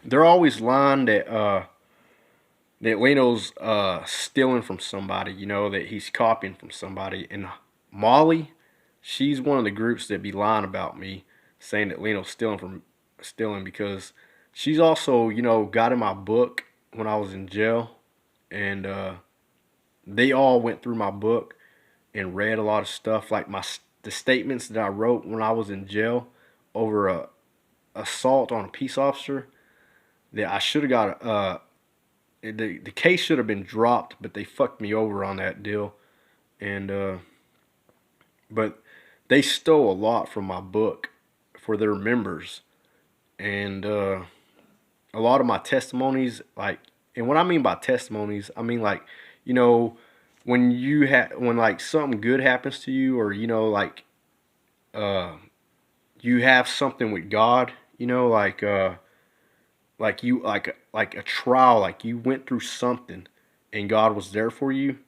they're always lying that Leno's stealing from somebody, that he's copying from somebody. And Molly, she's one of the groups that be lying about me, saying that Leno's stealing because she's also, got in my book when I was in jail, and they all went through my book and read a lot of stuff, like the statements that I wrote when I was in jail over a assault on a peace officer. That I should have got the case should have been dropped, but they fucked me over on that deal. And but they stole a lot from my book for their members, and a lot of my testimonies, like, and what I mean by testimonies, I mean like, you know, when like something good happens to you, or like uh, you have something with God, like you like a trial, like you went through something, and God was there for you,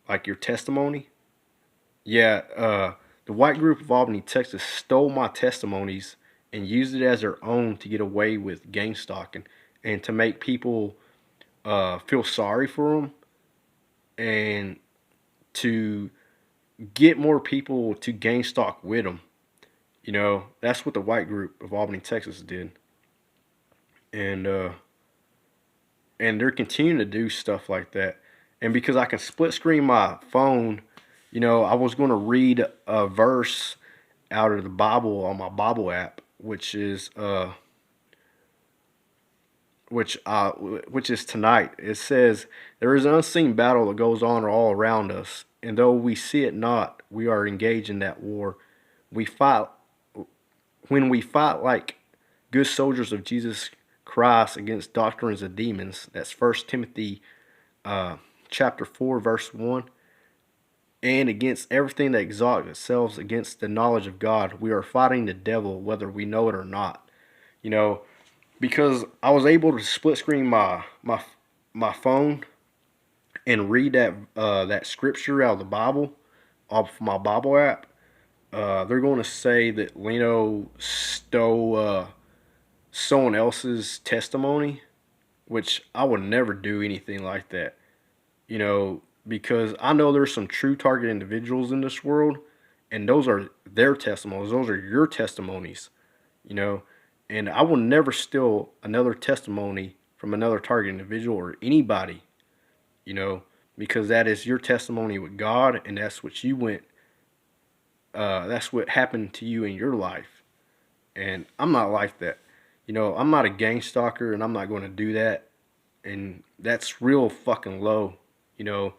like your testimony. Yeah, the white group of Albany, Texas, stole my testimonies and used it as their own to get away with gang stalking and to make people feel sorry for them and to get more people to gang stalk with them. That's what the white group of Albany, Texas did, and they're continuing to do stuff like that. And because I can split screen my phone, I was going to read a verse out of the Bible on my Bible app, which is tonight. It says, "There is an unseen battle that goes on all around us, and though we see it not, we are engaged in that war. We fight when we fight like good soldiers of Jesus Christ against doctrines of demons." That's First Timothy chapter 4, verse 1. And against everything that exalts itself against the knowledge of God, we are fighting the devil, whether we know it or not. You know, because I was able to split screen my phone and read that scripture out of the Bible off my Bible app. They're going to say that Leno stole someone else's testimony, which I would never do anything like that. Because I know there's some true target individuals in this world, and those are their testimonies. Those are your testimonies, you know, and I will never steal another testimony from another target individual or anybody, you know, because that is your testimony with God, and that's what you went, that's what happened to you in your life. And I'm not like that. I'm not a gang stalker, and I'm not going to do that. And that's real fucking low, you know.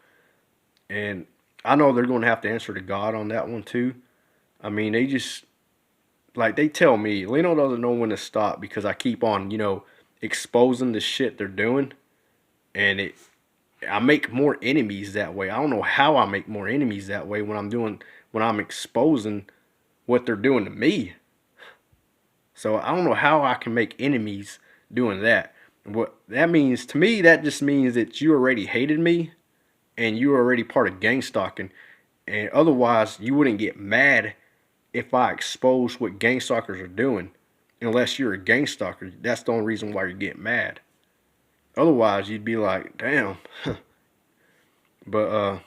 And I know they're going to have to answer to God on that one too. I mean, they just like they tell me Leno doesn't know when to stop because I keep on, exposing the shit they're doing, and I make more enemies that way. I don't know how I make more enemies that way when I'm exposing what they're doing to me. So I don't know how I can make enemies doing that. What that means to me, that just means that you already hated me and you were already part of gang stalking. And otherwise, you wouldn't get mad if I expose what gang stalkers are doing. Unless you're a gang stalker, that's the only reason why you're getting mad. Otherwise, you'd be like, damn. But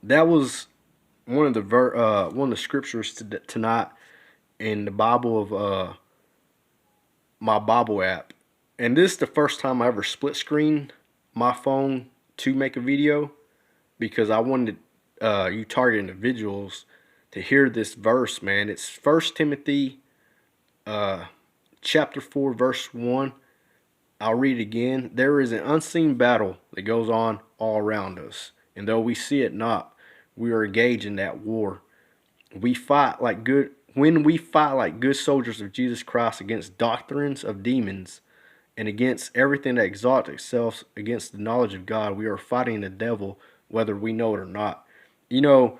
that was one of the scriptures tonight in the Bible of my Bible app. And this is the first time I ever split screen my phone to make a video because I wanted you target individuals to hear this verse, man. It's First Timothy uh, chapter 4, verse 1. I'll read it again. "There is an unseen battle that goes on all around us, and though we see it not, we are engaged in that war. We fight like good when we fight like good soldiers of Jesus Christ against doctrines of demons and against everything that exalts itself against the knowledge of God. We are fighting the devil, whether we know it or not." You know,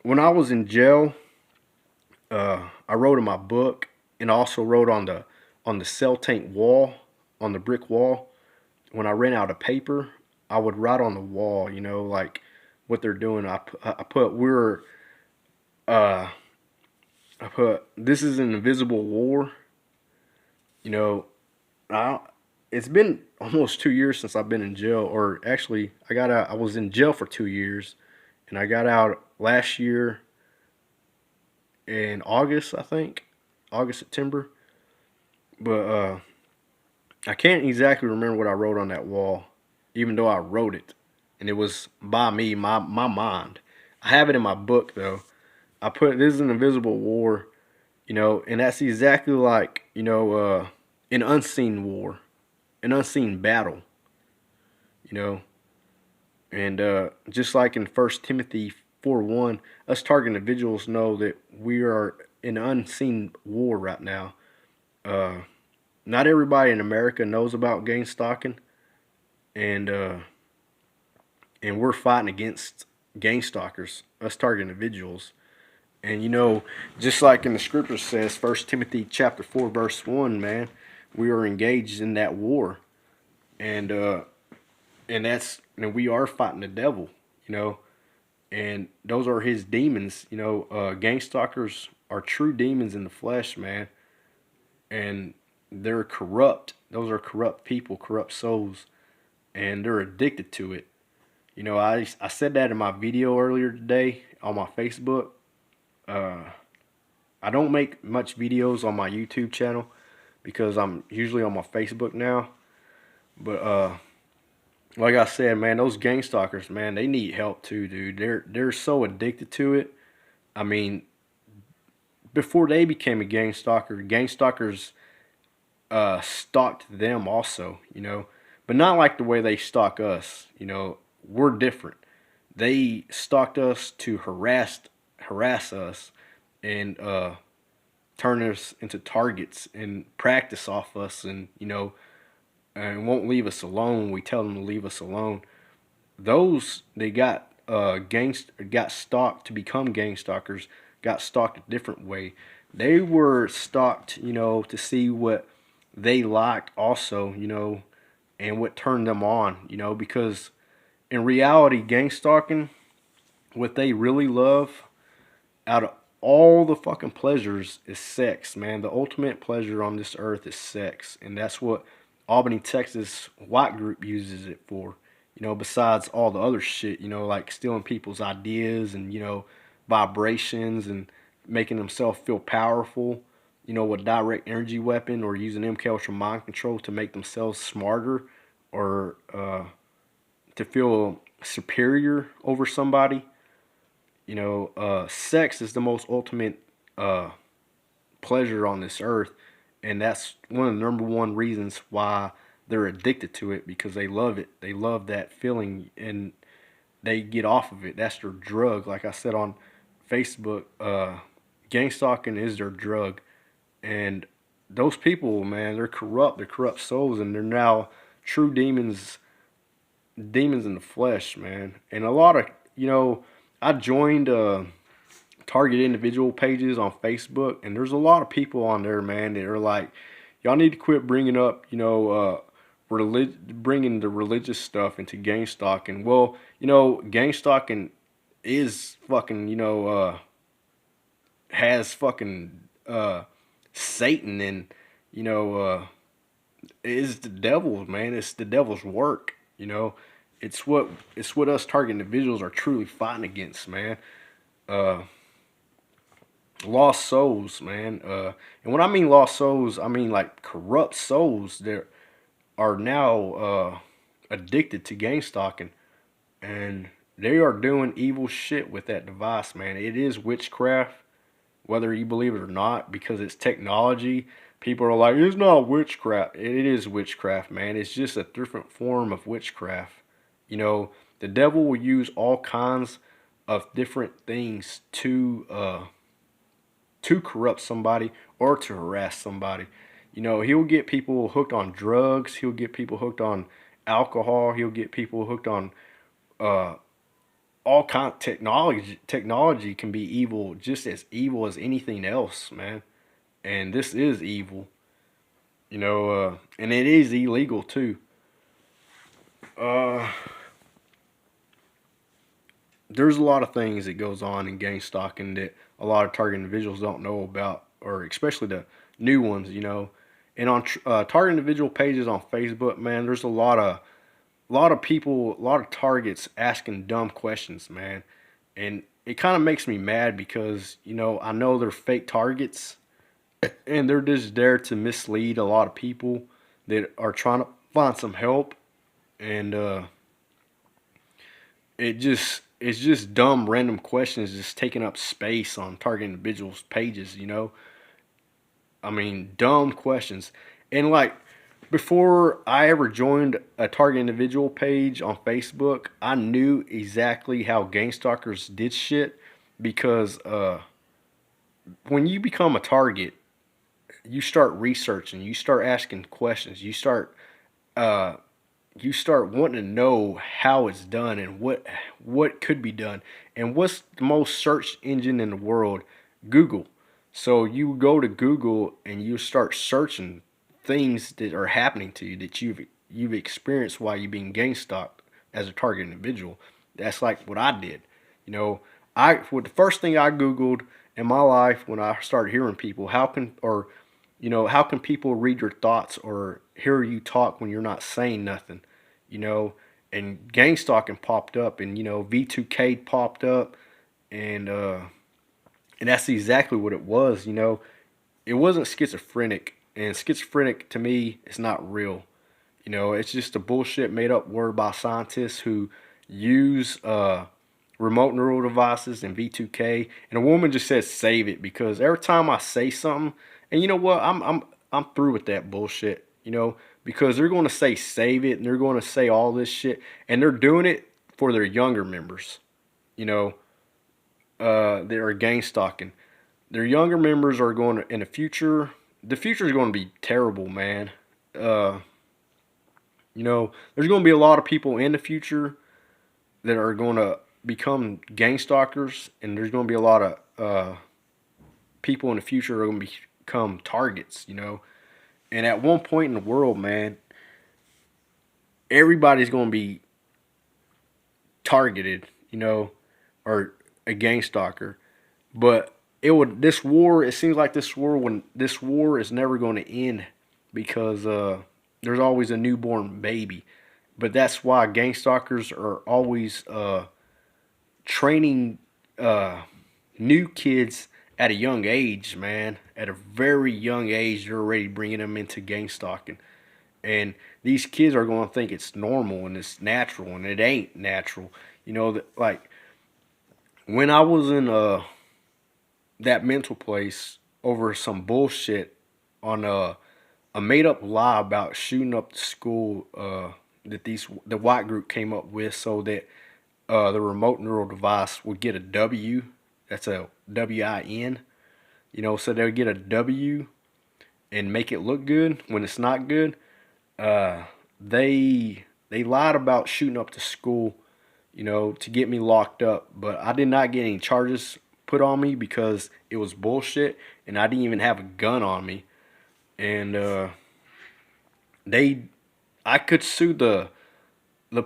when I was in jail, I wrote in my book, and I also wrote on the cell tank wall, on the brick wall. When I ran out of paper, I would write on the wall, like what they're doing. I put uh, I put, "This is an invisible war." You know, I it's been almost 2 years since I've been in jail, or actually, I got out. I was in jail for 2 years, and I got out last year in August, I think, August, September. But I can't exactly remember what I wrote on that wall, even though I wrote it, and it was by me, my mind. I have it in my book though. I put this is an invisible war, and that's exactly like an unseen war, an unseen battle, you know, and just like in First Timothy 4:1, us target individuals know that we are in an unseen war right now. Uh, Not everybody in America knows about gang stalking, and we're fighting against gang stalkers, us target individuals. And just like in the scripture says, First Timothy chapter 4 verse 1, man, we are engaged in that war, and we are fighting the devil, and those are his demons. Gang stalkers are true demons in the flesh, man, and they're corrupt. Those are corrupt people, corrupt souls, and they're addicted to it. I said that in my video earlier today on my Facebook. Uh, I don't make much videos on my YouTube channel because I'm usually on my Facebook now. But like I said, man, those gang stalkers, man, they need help too, dude. They're so addicted to it. I mean, before they became a gang stalkers stalked them also, but not like the way they stalk us. We're different. They stalked us to harass us and turn us into targets and practice off us, and and won't leave us alone. We tell them to leave us alone. Those they got got stalked to become gang stalkers, got stalked a different way. They were stalked, to see what they liked also, and what turned them on, because in reality, gang stalking, what they really love out of all the fucking pleasures is sex, man. The ultimate pleasure on this earth is sex, and that's what Albany, Texas white group uses it for. Besides all the other shit, like stealing people's ideas and vibrations and making themselves feel powerful. With direct energy weapon or using MK Ultra mind control to make themselves smarter or to feel superior over somebody. Sex is the most ultimate pleasure on this earth, and that's one of the number one reasons why they're addicted to it, because they love it. They love that feeling, and they get off of it. That's their drug. Like I said on Facebook, gang stalking is their drug, and those people, man, they're corrupt. They're corrupt souls, and they're now true demons in the flesh, man. And a lot of I joined target individual pages on Facebook, and there's a lot of people on there, man, that are like, y'all need to quit bringing up, bringing the religious stuff into gang stalking. Well, gang stalking is fucking, has fucking Satan, and is the devil's, man. It's the devil's work. It's what us target individuals are truly fighting against, man. Uh, Lost souls, man. And when I mean lost souls, I mean like corrupt souls that are now addicted to gang stalking, and they are doing evil shit with that device, man. It is witchcraft, whether you believe it or not, because it's technology. People are like, it's not witchcraft. It is witchcraft, man. It's just a different form of witchcraft. The devil will use all kinds of different things to corrupt somebody or to harass somebody. He'll get people hooked on drugs. He'll get people hooked on alcohol. He'll get people hooked on uh, all kind of technology. Technology can be evil, just as evil as anything else, man. And this is evil, and it is illegal too. Uh, there's a lot of things that goes on in gang stalking that a lot of target individuals don't know about, or especially the new ones. And on target individual pages on Facebook, man, there's a lot of people, a lot of targets asking dumb questions, man. And it kind of makes me mad because, I know they're fake targets and they're just there to mislead a lot of people that are trying to find some help. And it's just dumb, random questions just taking up space on target individuals' pages. I mean, dumb questions. And like before I ever joined a target individual page on Facebook, I knew exactly how Gangstalkers did shit because when you become a target, you start researching, you start asking questions, uh, you start wanting to know how it's done and what could be done and what's the most searched engine in the world. Google. So you go to Google and you start searching things that are happening to you that you've experienced while you've been gang stalked as a target individual. That's like what I did. You know, the first thing I Googled in my life when I started hearing people, how can people read your thoughts or hear you talk when you're not saying nothing? You know, and gang stalking popped up, and V2K popped up, and that's exactly what it was. It wasn't schizophrenic, and schizophrenic to me is not real. It's just a bullshit made up word by scientists who use remote neural devices and V2K. And a woman just says save it because every time I say something, and you know what, I'm through with that bullshit. Because they're going to say save it and they're going to say all this shit, and they're doing it for their younger members. You know, that are gang stalking. Their younger members are going to in the future. The future is going to be terrible, man. Uh, there's going to be a lot of people in the future that are going to become gang stalkers, and there's going to be a lot of people in the future are going to become targets. And at one point in the world, man, everybody's going to be targeted. Or a gang stalker. But it seems like this war is never going to end because there's always a newborn baby. But that's why gang stalkers are always training new kids at a young age, man. At a very young age, they're already bringing them into gang stalking. And these kids are going to think it's normal and it's natural, and it ain't natural. Like when I was in that mental place over some bullshit on a made up lie about shooting up the school that the white group came up with so that the remote neural device would get a W. That's a WIN. So they would get a W and make it look good when it's not good. Uh, they lied about shooting up the school, to get me locked up. But I did not get any charges put on me because it was bullshit, and I didn't even have a gun on me. And they, I could sue the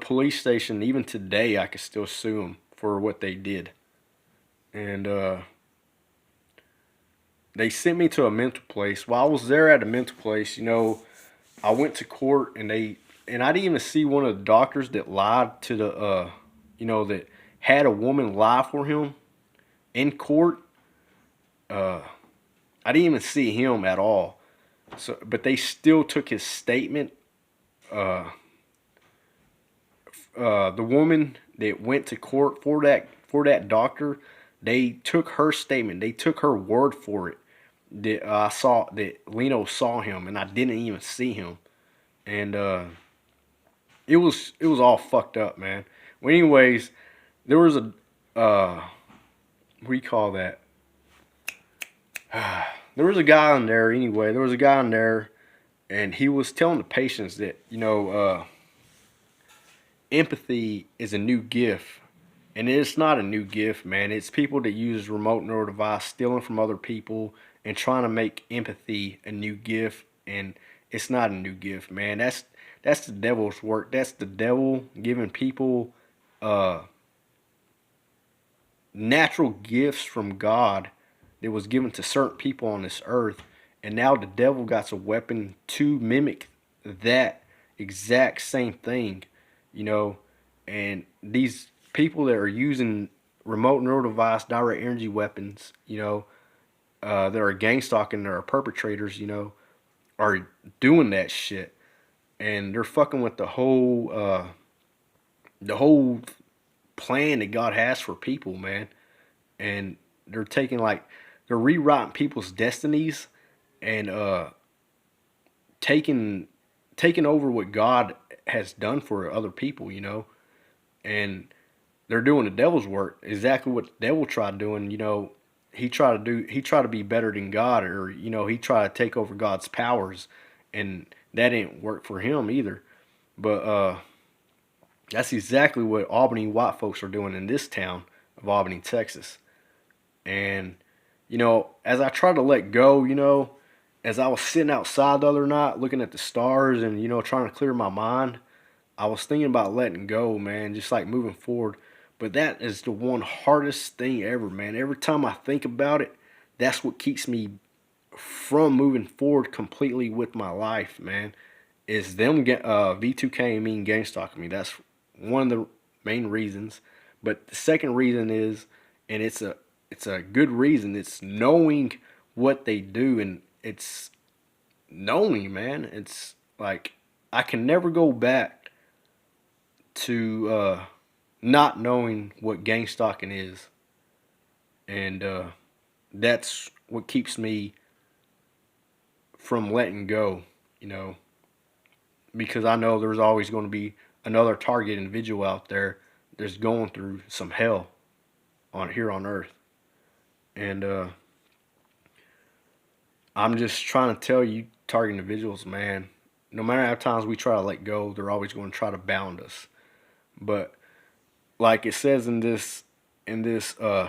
police station even today. I could still sue them for what they did. And they sent me to a mental place. While I was there at a mental place, I went to court, and I didn't even see one of the doctors that lied to the that had a woman lie for him in court. Uh, I didn't even see him at all. So, but they still took his statement. Uh, the woman that went to court for that doctor, they took her statement. They took her word for it. That I saw that Leno saw him, and I didn't even see him. And it was all fucked up, man. Well, anyways, there was a what do you call that? There was a guy in there anyway. There was a guy in there, and he was telling the patients that empathy is a new gift, and it's not a new gift, man. It's people that use remote neural device stealing from other people and trying to make empathy a new gift, and it's not a new gift, man. That's the devil's work. That's the devil giving people uh natural gifts from God that was given to certain people on this earth, And now the devil got a weapon to mimic that exact same thing, you know. And these people that are using remote neural device direct energy weapons, that are gang stalking, that are perpetrators, are doing that shit, and they're fucking with the whole plan that God has for people, man. And they're they're rewriting people's destinies, and taking taking over what God has done for other people, and they're doing the devil's work, exactly what the devil tried doing. He tried to be better than God, or he tried to take over God's powers, and that didn't work for him either. But that's exactly what Albany white folks are doing in this town of Albany, Texas. And as I try to let go, as I was sitting outside the other night looking at the stars and trying to clear my mind, I was thinking about letting go, man, just like moving forward. But that is the one hardest thing ever, man. Every time I think about it, that's what keeps me from moving forward completely with my life, man. Is them V2K me and gang stalking me. That's one of the main reasons. But the second reason is, and it's a good reason, it's knowing what they do, and it's knowing, man. It's like I can never go back to not knowing what gang stalking is, and that's what keeps me from letting go, you know, because I know there's always going to be another target individual out there that's going through some hell on here on Earth, and I'm just trying to tell you, target individuals, man. No matter how times we try to let go, they're always going to try to bound us. But like it says in this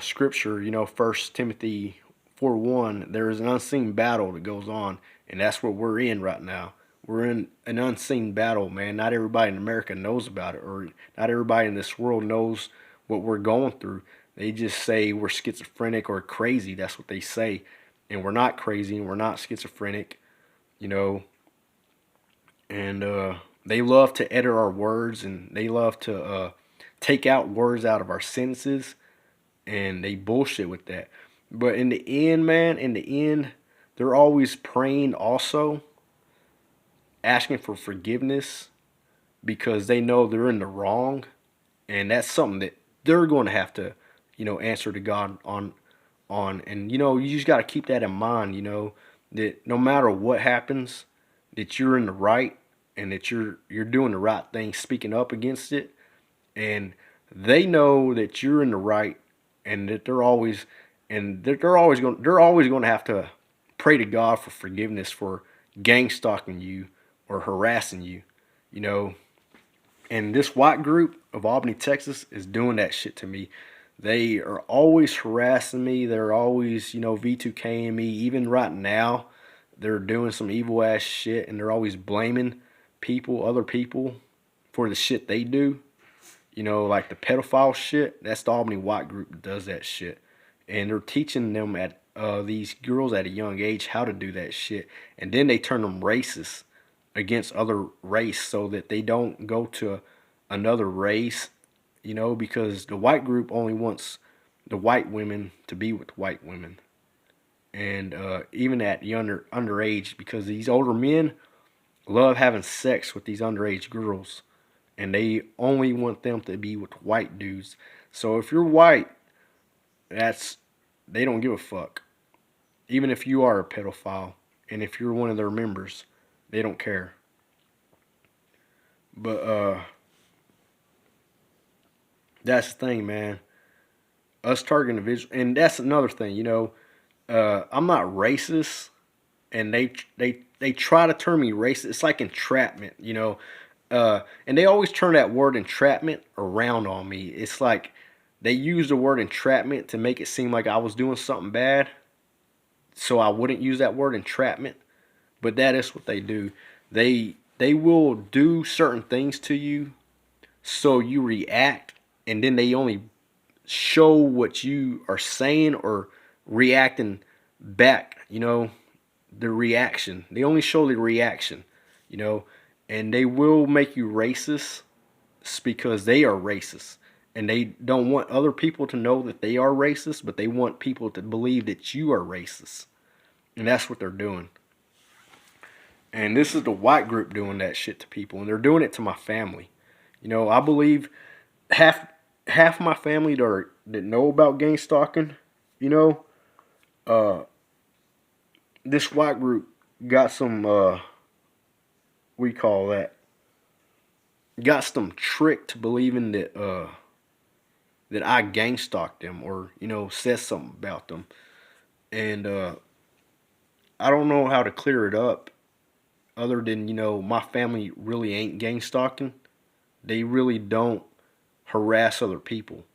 scripture, 1 Timothy 4:1, there is an unseen battle that goes on, and that's what we're in right now. We're in an unseen battle, man. Not everybody in America knows about it, or not everybody in this world knows what we're going through. They just say we're schizophrenic or crazy. That's what they say. And we're not crazy, and we're not schizophrenic, you know. And they love to edit our words, and they love to take out words out of our sentences, and they bullshit with that. But in the end, man, they're always praying also, asking for forgiveness because they know they're in the wrong, and that's something that they're going to have to, answer to God on. And you just got to keep that in mind, that no matter what happens, that you're in the right, and that you're doing the right thing, speaking up against it, and they know that you're in the right, and that they're always going to have to pray to God for forgiveness for gang stalking you or harassing you, you know. And this white group of Albany, Texas is doing that shit to me. They are always harassing me. They're always, V2King me. Even right now, they're doing some evil ass shit, and they're always blaming other people, for the shit they do. Like the pedophile shit. That's the Albany white group that does that shit, and they're teaching them at these girls at a young age how to do that shit, and then they turn them racist against other race so that they don't go to another race, because the white group only wants the white women to be with white women, and even at the underage, because these older men love having sex with these underage girls, and they only want them to be with white dudes. So if you're white, they don't give a fuck. Even if you are a pedophile, and if you're one of their members, they don't care. But that's the thing, man. Us targeting individuals, and that's another thing. I'm not racist, and they try to turn me racist. It's like entrapment, and they always turn that word entrapment around on me. It's like they use the word entrapment to make it seem like I was doing something bad, so I wouldn't use that word entrapment. But that is what they do. They will do certain things to you, so you react, and then they only show what you are saying or reacting back, the reaction. They only show the reaction, you know, and they will make you racist because they are racist. And they don't want other people to know that they are racist, but they want people to believe that you are racist. And that's what they're doing. And this is the white group doing that shit to people, and they're doing it to my family. You know, I believe half half my family that know about gang stalking. You know, uh, this white group got some we call that got some tricked to believing that I gang stalked them or said something about them, and I don't know how to clear it up other than my family really ain't gang stalking. They really don't harass other people.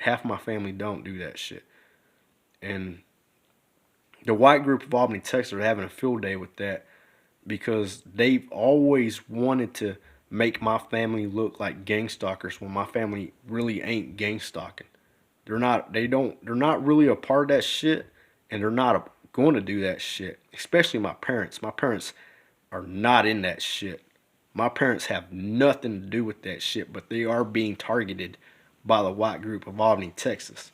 Half my family don't do that shit. And the white group of Albany, Texas are having a field day with that because they've always wanted to make my family look like gang stalkers when my family really ain't gang stalking. They're not really a part of that shit, and they're not going to do that shit. Especially my parents. My parents are not in that shit. My parents have nothing to do with that shit, but they are being targeted by the white group of Albany, Texas.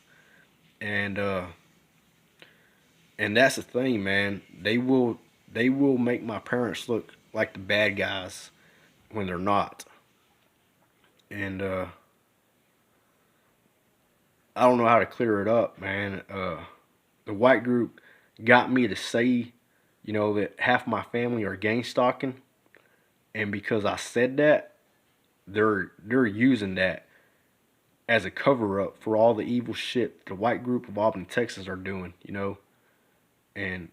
And and that's the thing, man. They will make my parents look like the bad guys when they're not. And I don't know how to clear it up, man. The white group got me to say, that half my family are gang stalking, and because I said that, they're using that as a cover up for all the evil shit the white group of Albany, Texas are doing. And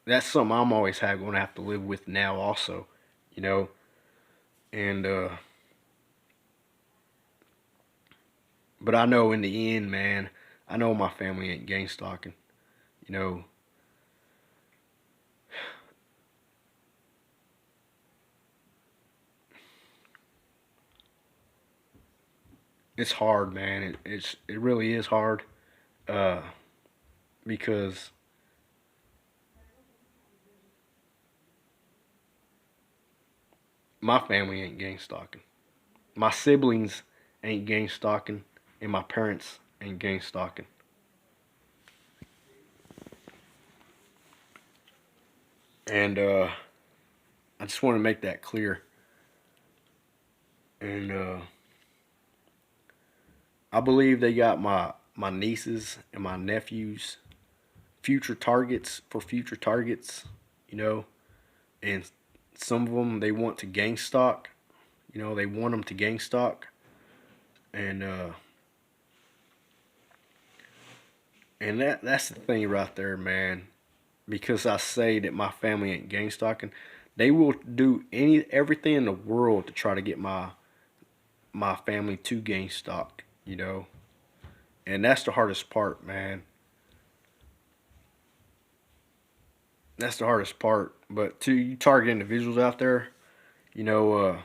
that's something I'm always going to have to live with now also, you know. And but I know in the end, man, I know my family ain't gang stalking. You know, it's hard, man. It really is hard uh, because my family ain't gang stalking. My siblings ain't gang stalking, and my parents ain't gang stalking. And I just want to make that clear. And I believe they got my nieces and my nephews future targets for future targets. You know, and some of them they want to gang stalk. They want them to gang stalk, and that's the thing right there, man. Because I say that my family ain't gang stalking, they will do everything in the world to try to get my family to gang stalk. And that's the hardest part, man. That's the hardest part. But to you target individuals out there, you know,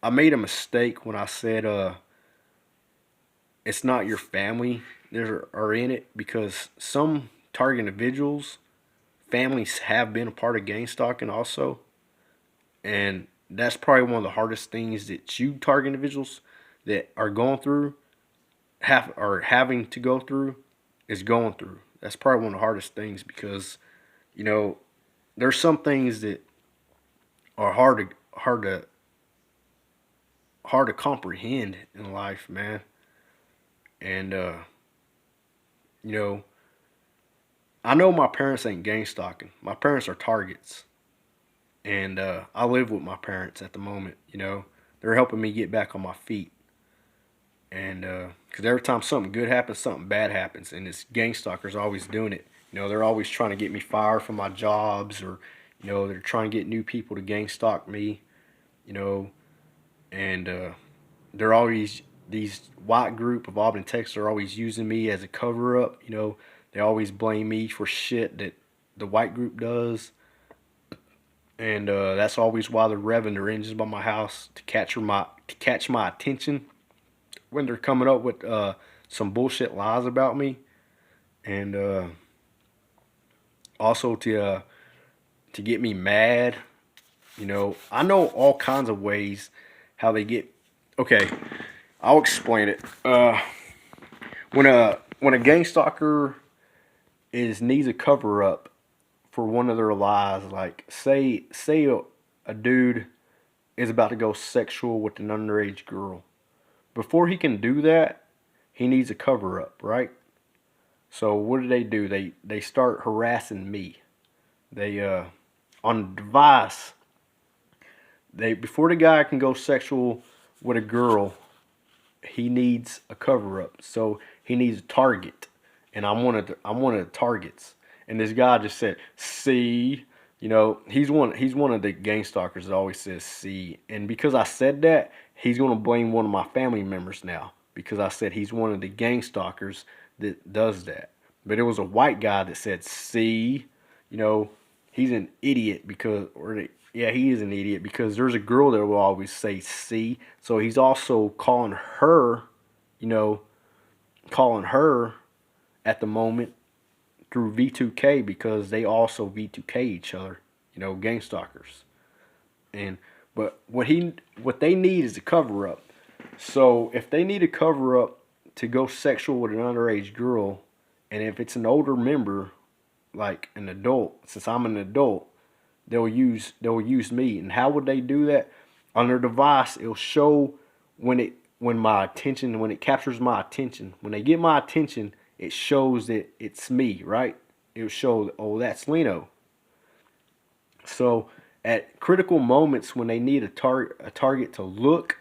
I made a mistake when I said it's not your family that are in it because some target individuals families have been a part of gang stalking also, and that's probably one of the hardest things that you target individuals that are going through have or having to go through is going through. That's probably one of the hardest things because you know there's some things that are hard to comprehend in life, man. And you know, I know my parents ain't gang stalking. My parents are targets, and I live with my parents at the moment. They're helping me get back on my feet, and because every time something good happens, something bad happens, and this gang stalker's always doing it. They're always trying to get me fired from my jobs, or they're trying to get new people to gang stalk me. You know, and they're always these white group of Albany, Texas are always using me as a cover up. They always blame me for shit that the white group does, and that's always why they're revving their engines by my house to catch my attention when they're coming up with some bullshit lies about me. and also to get me mad. You know, I know all kinds of ways how they get. Okay, I'll explain it. When a gang stalker is needs a cover up for one of their lies, like say a dude is about to go sexual with an underage girl. Before he can do that, he needs a cover up, right? So what do? They start harassing me. They on the device. They before the guy can go sexual with a girl, he needs a cover up. So he needs a target, and I'm one of the targets. And this guy just said, "See, you know, he's one of the gang stalkers that always says see." And because I said that, he's gonna blame one of my family members now because I said he's one of the gang stalkers that does that. But it was a white guy that said see, you know, he's an idiot because yeah, he is an idiot because there's a girl that will always say see. So he's also calling her, you know, calling her at the moment through V2K because they also V2K each other, you know, gang stalkers. And but what they need is a cover up. So if they need a cover up to go sexual with an underage girl, and if it's an older member, like an adult, since I'm an adult, they'll use me. And how would they do that? On their device, it'll show when it captures my attention. When they get my attention, it shows that it's me, right? It'll show, oh, that's Lino. So at critical moments when they need a target to look,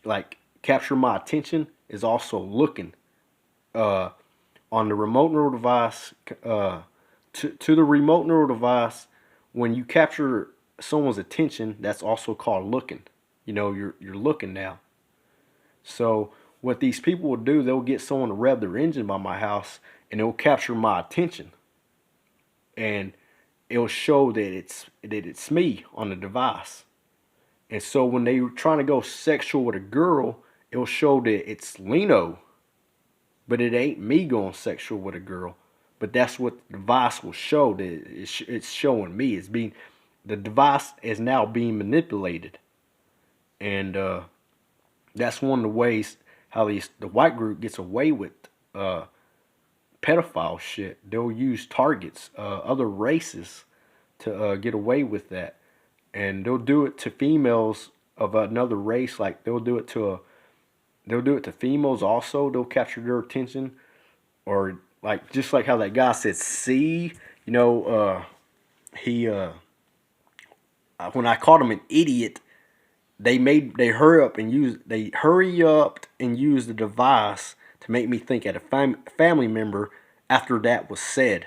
like capture my attention, is also looking. Uh, on the remote neural device, to the remote neural device, when you capture someone's attention, that's also called looking. You know, you're looking now. So what these people will do, they'll get someone to rev their engine by my house, and it'll capture my attention, and it'll show that it's me on the device. And so when they're trying to go sexual with a girl, it'll show that it's Lino, but it ain't me going sexual with a girl. But that's what the device will show. That it's showing me. It's being the device is now being manipulated, and that's one of the ways how the white group gets away with uh, pedophile shit. They'll use targets, other races, to get away with that, and they'll do it to females of another race. Like they'll do it to females also. They'll capture their attention, or like just like how that guy said, "See, you know, he when I called him an idiot, they hurry up and use the device to make me think at a family member after that was said.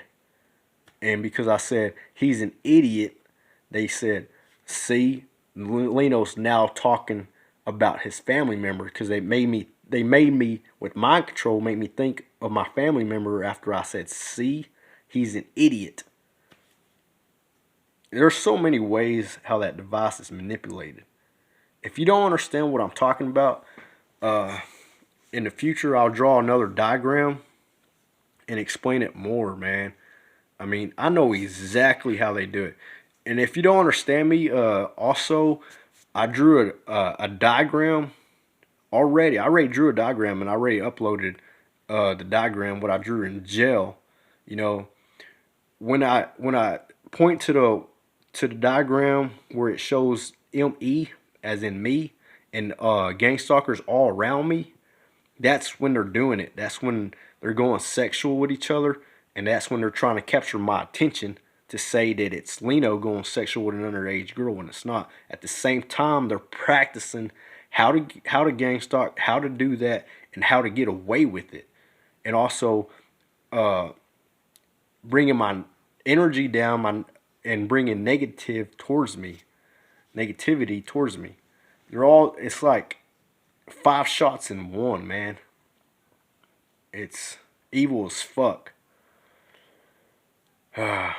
And because I said he's an idiot, they said, "See, Leno's now talking about his family member," because they made me with mind control make me think of my family member after I said, "See, he's an idiot." There's so many ways how that device is manipulated. If you don't understand what I'm talking about, uh, in the future I'll draw another diagram and explain it more, man. I mean, I know exactly how they do it. And if you don't understand me, also, I drew a diagram already. I already drew a diagram and I already uploaded the diagram what I drew in jail. You know, when I point to the diagram where it shows ME as in me and gang stalkers all around me, that's when they're doing it. That's when they're going sexual with each other, and that's when they're trying to capture my attention to say that it's Lino going sexual with an underage girl when it's not. At the same time, they're practicing how to gang stalk, how to do that, and how to get away with it, and also uh, bringing my energy down, and bringing negativity towards me. They're all. It's like five shots in one, man. It's evil as fuck. But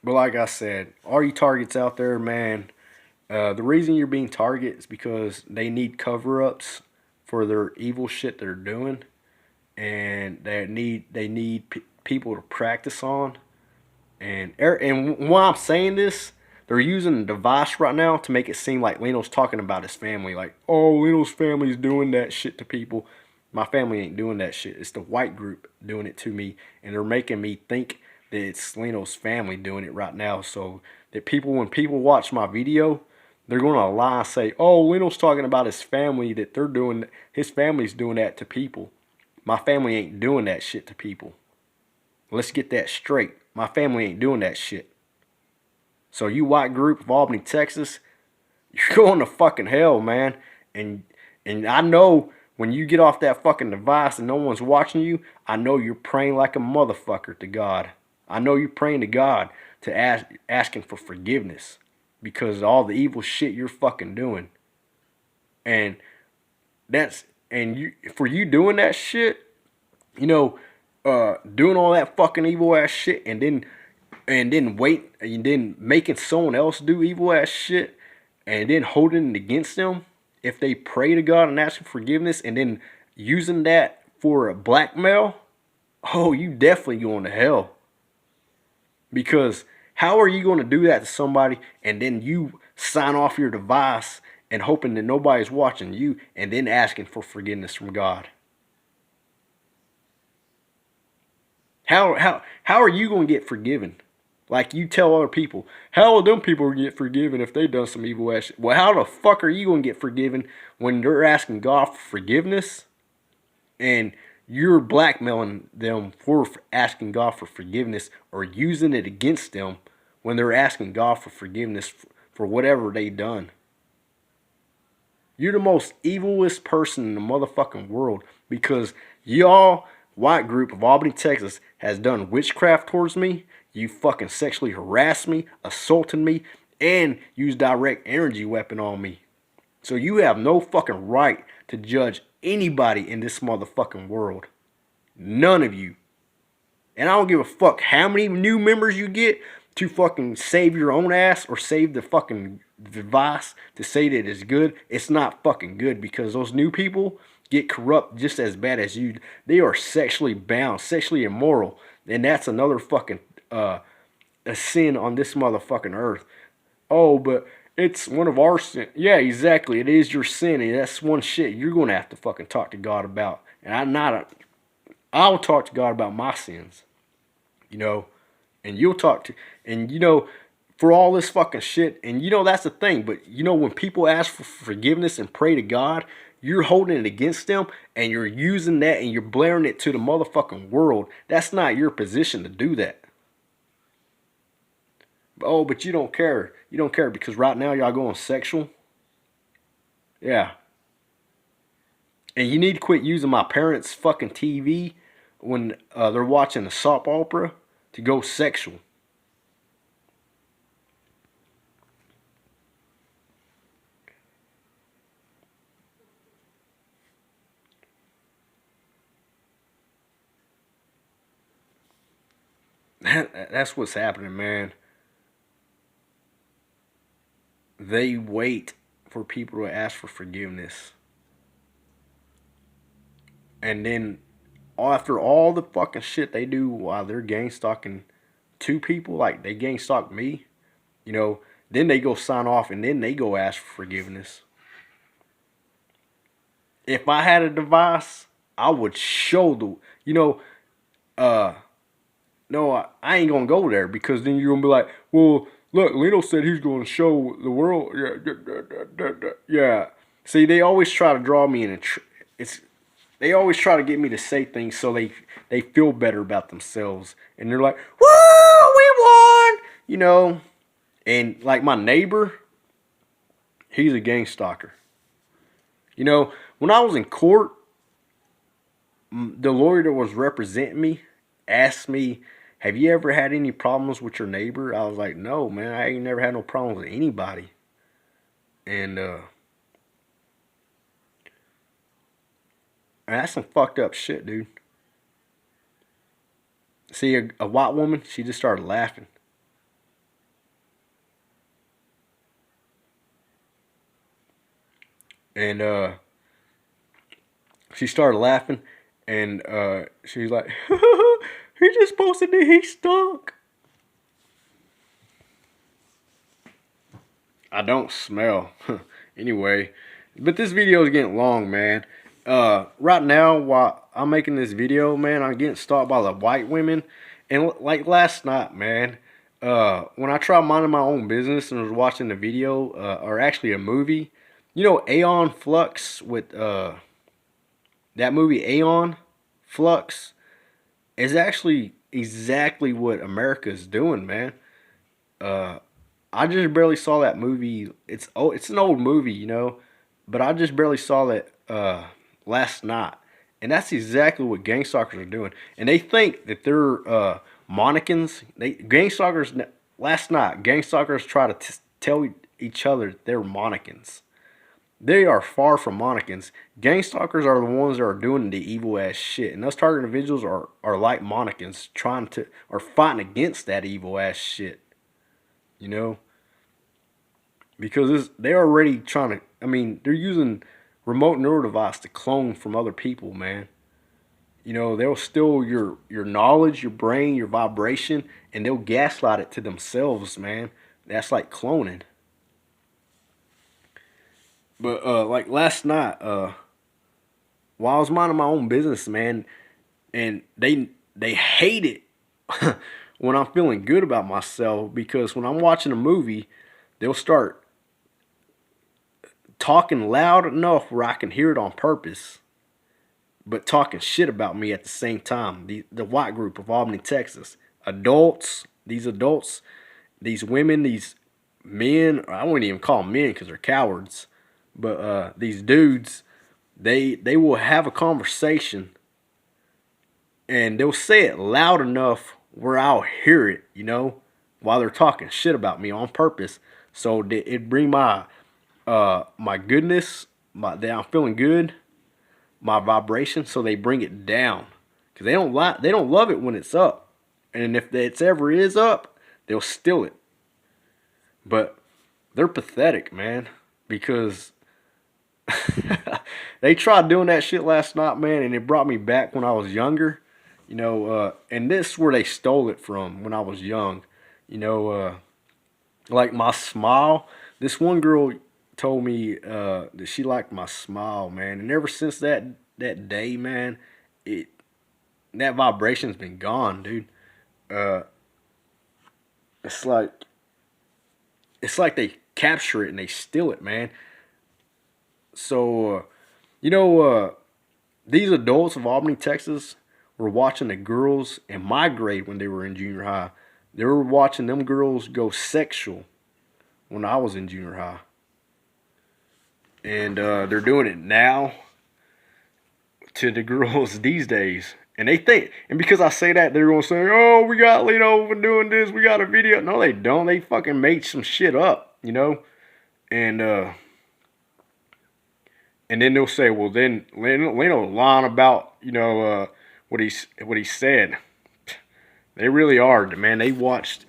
like I said, all you targets out there, man, the reason you're being targeted is because they need cover ups for their evil shit they're doing. and they need people to practice on. And while I'm saying this, they're using a device right now to make it seem like Leno's talking about his family. Like, oh, Leno's family's doing that shit to people. My family ain't doing that shit. It's the white group doing it to me. And they're making me think that it's Leno's family doing it right now. So that when people watch my video, they're going to lie and say, oh, Leno's talking about his family, that his family's doing that to people. My family ain't doing that shit to people. Let's get that straight. My family ain't doing that shit. So you white group of Albany, Texas, you're going to fucking hell, man. And I know when you get off that fucking device and no one's watching you, I know you're praying like a motherfucker to God. I know you're praying to God to asking for forgiveness because of all the evil shit you're fucking doing. And for you doing that shit, you know, doing all that fucking evil ass shit and then making someone else do evil ass shit and then holding it against them if they pray to God and ask for forgiveness and then using that for a blackmail, oh, you definitely going to hell. Because how are you going to do that to somebody and then you sign off your device and hoping that nobody's watching you and then asking for forgiveness from God? How are you going to get forgiven? Like you tell other people, how will them people get forgiven if they done some evil ass shit? Well, how the fuck are you going to get forgiven when they're asking God for forgiveness and you're blackmailing them for asking God for forgiveness or using it against them when they're asking God for forgiveness for whatever they done? You're the most evilest person in the motherfucking world because y'all, white group of Albany, Texas, has done witchcraft towards me. You fucking sexually harassed me, assaulted me, and used direct energy weapon on me. So you have no fucking right to judge anybody in this motherfucking world. None of you. And I don't give a fuck how many new members you get to fucking save your own ass or save the fucking device to say that it's good. It's not fucking good because those new people get corrupt just as bad as you. They are sexually bound, sexually immoral. And that's another fucking a sin on this motherfucking earth. Oh, but it's one of our sin. Yeah, exactly. It is your sin, and that's one shit you're gonna have to fucking talk to God about. And I'll talk to God about my sins, you know, and you'll talk to, and you know, for all this fucking shit, and you know that's the thing. But you know, when people ask for forgiveness and pray to God, you're holding it against them, and you're using that, and you're blaring it to the motherfucking world. That's not your position to do that. Oh, but you don't care. You don't care because right now y'all going sexual. Yeah. And you need to quit using my parents' fucking TV when they're watching a soap opera to go sexual. That's what's happening, man. They wait for people to ask for forgiveness. And then after all the fucking shit they do while they're gang stalking two people, like they gang stalked me, you know, then they go sign off and then they go ask for forgiveness. If I had a device, I would show you know, uh, no, I ain't gonna go there because then you're gonna be like, well, look, Leno said he's gonna show the world. Yeah, yeah. See, they always try to draw me in it's. They always try to get me to say things so they feel better about themselves, and they're like, "Whoa, we won!" You know, and like my neighbor, he's a gang stalker. You know, when I was in court, the lawyer that was representing me asked me, have you ever had any problems with your neighbor? I was like, no, man, I ain't never had no problems with anybody. And that's some fucked up shit, dude. See, a white woman, she just started laughing. And she started laughing, And she's like, he just posted that he stunk. I don't smell. Anyway, but this video is getting long, man. Right now, while I'm making this video, man, I'm getting stalked by the white women. And like last night, man, when I tried minding my own business and was watching the video, or actually a movie, you know, Aeon Flux with that movie Aeon Flux is actually exactly what America's doing, man. Uh, I just barely saw that movie. It's an old movie, you know, but I just barely saw that last night, and that's exactly what Gangstalkers are doing. And they think that they're Monicans. Gangstalkers last night. Gangstalkers try to tell each other they're Monicans. They are far from Monicans. Gangstalkers are the ones that are doing the evil ass shit, and those target individuals are like Monicans, trying to or fighting against that evil ass shit. You know, because they're already trying to. I mean, they're using remote neural device to clone from other people, man. You know, they'll steal your knowledge, your brain, your vibration, and they'll gaslight it to themselves, man. That's like cloning. But like last night, while I was minding my own business, man, and they hate it when I'm feeling good about myself because when I'm watching a movie, they'll start talking loud enough where I can hear it on purpose, but talking shit about me at the same time. The white group of Albany, Texas, adults, these women, these men. I wouldn't even call them men because they're cowards, but these dudes, they will have a conversation and they'll say it loud enough where I'll hear it, you know, while they're talking shit about me on purpose. So it bring my goodness, that I'm feeling good, my vibration, so they bring it down because they don't love it when it's up, and if it's ever is up, they'll steal it. But they're pathetic, man, because they tried doing that shit last night, man, and it brought me back when I was younger, you know. And this is where they stole it from when I was young, you know. Like my smile. This one girl told me that she liked my smile, man, and ever since that day, man, it that vibration's been gone, dude. Uh, it's like they capture it and they steal it, man. So you know, these adults of Albany, Texas, were watching the girls in my grade when they were in junior high. They were watching them girls go sexual when I was in junior high. And they're doing it now to the girls these days. And they think, and because I say that, they're going to say, oh, we got Leno for doing this, we got a video. No, they don't. They fucking made some shit up, you know? And then they'll say, well, then Leno lying about, you know, what he said. They really are, man. They watched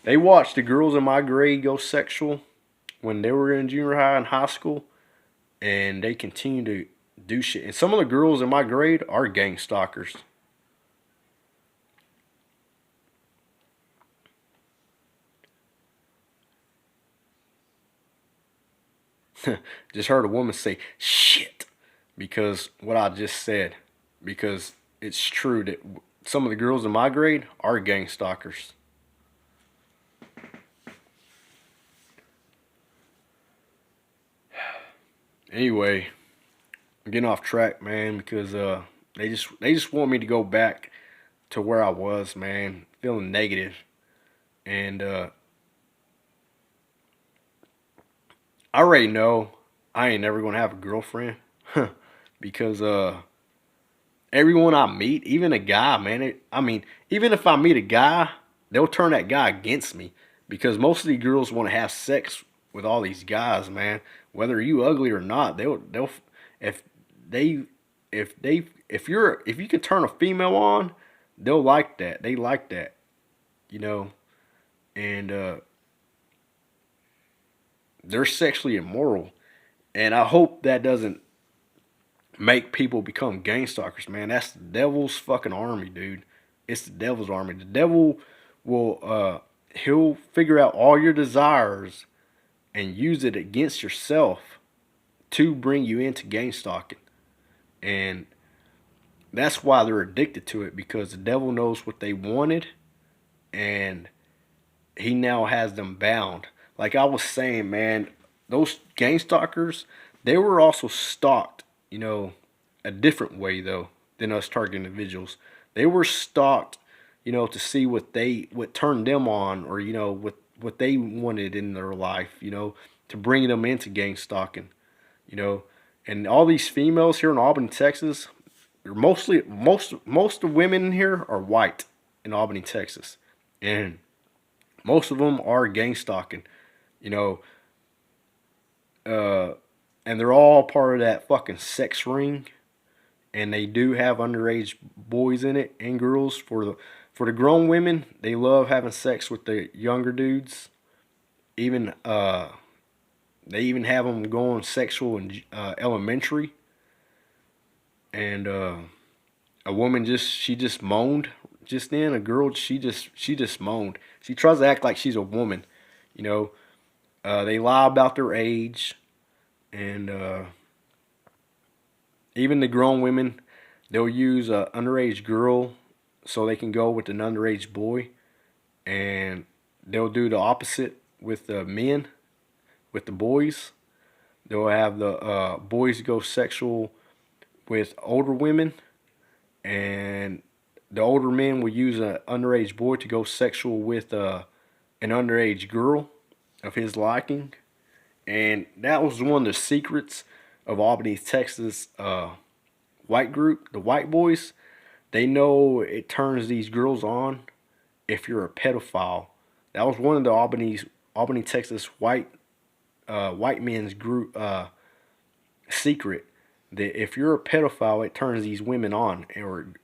the girls in my grade go sexual when they were in junior high and high school, and they continue to do shit. And some of the girls in my grade are gang stalkers. Just heard a woman say shit because what I just said, because it's true that some of the girls in my grade are gang stalkers. Anyway, I'm getting off track, man, because they just want me to go back to where I was, man, feeling negative. And I already know I ain't never gonna have a girlfriend because everyone I meet, even a guy, man, I mean, even if I meet a guy, they'll turn that guy against me because most of these girls want to have sex with all these guys, man. Whether you ugly or not, they'll if they if you can turn a female on, they'll like that. They like that, you know, and they're sexually immoral. And I hope that doesn't make people become gang stalkers, man. That's the devil's fucking army, dude. It's the devil's army. The devil will he'll figure out all your desires and use it against yourself to bring you into gang stalking. And that's why they're addicted to it, because the devil knows what they wanted and he now has them bound. Like I was saying, man, those gang stalkers, they were also stalked, a different way though than us target individuals. They were stalked, to see what turned them on, or what they wanted in their life, to bring them into gang stalking, you know. And all these females here in Albany, Texas, they're most of women in here are white in Albany, Texas, and most of them are gang stalking, you know, uh, and they're all part of that fucking sex ring, and they do have underage boys in it and girls. For the grown women, they love having sex with the younger dudes. Even they even have them going sexual in elementary. And a woman just moaned just then. A girl, she just moaned. She tries to act like she's a woman, you know. They lie about their age, and even the grown women, they'll use a underage girl so they can go with an underage boy, and they'll do the opposite with the men, with the boys. They'll have the boys go sexual with older women, and the older men will use an underage boy to go sexual with an underage girl of his liking. And that was one of the secrets of Albany, Texas white group, the white boys. They know it turns these girls on if you're a pedophile. That was one of the Albany, Texas white men's group secret, that if you're a pedophile, it turns these women on,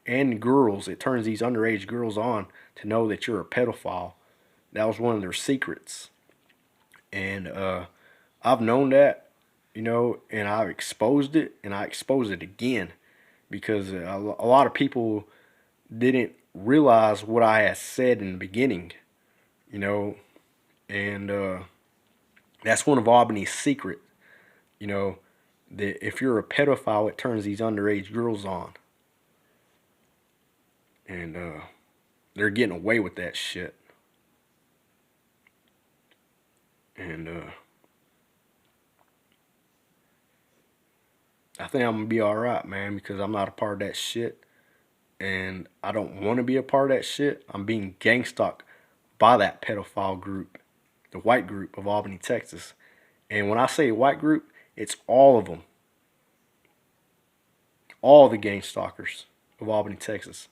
and girls. It turns these underage girls on to know that you're a pedophile. That was one of their secrets, and I've known that, and I've exposed it, and I expose it again, because a lot of people didn't realize what I had said in the beginning, you know, and that's one of Albany's secret, you know, that if you're a pedophile, it turns these underage girls on, and they're getting away with that shit, and I think I'm gonna be all right, man, because I'm not a part of that shit, and I don't want to be a part of that shit. I'm being gangstalked by that pedophile group, the white group of Albany, Texas. And when I say white group, it's all of them, all the gangstalkers of Albany, Texas.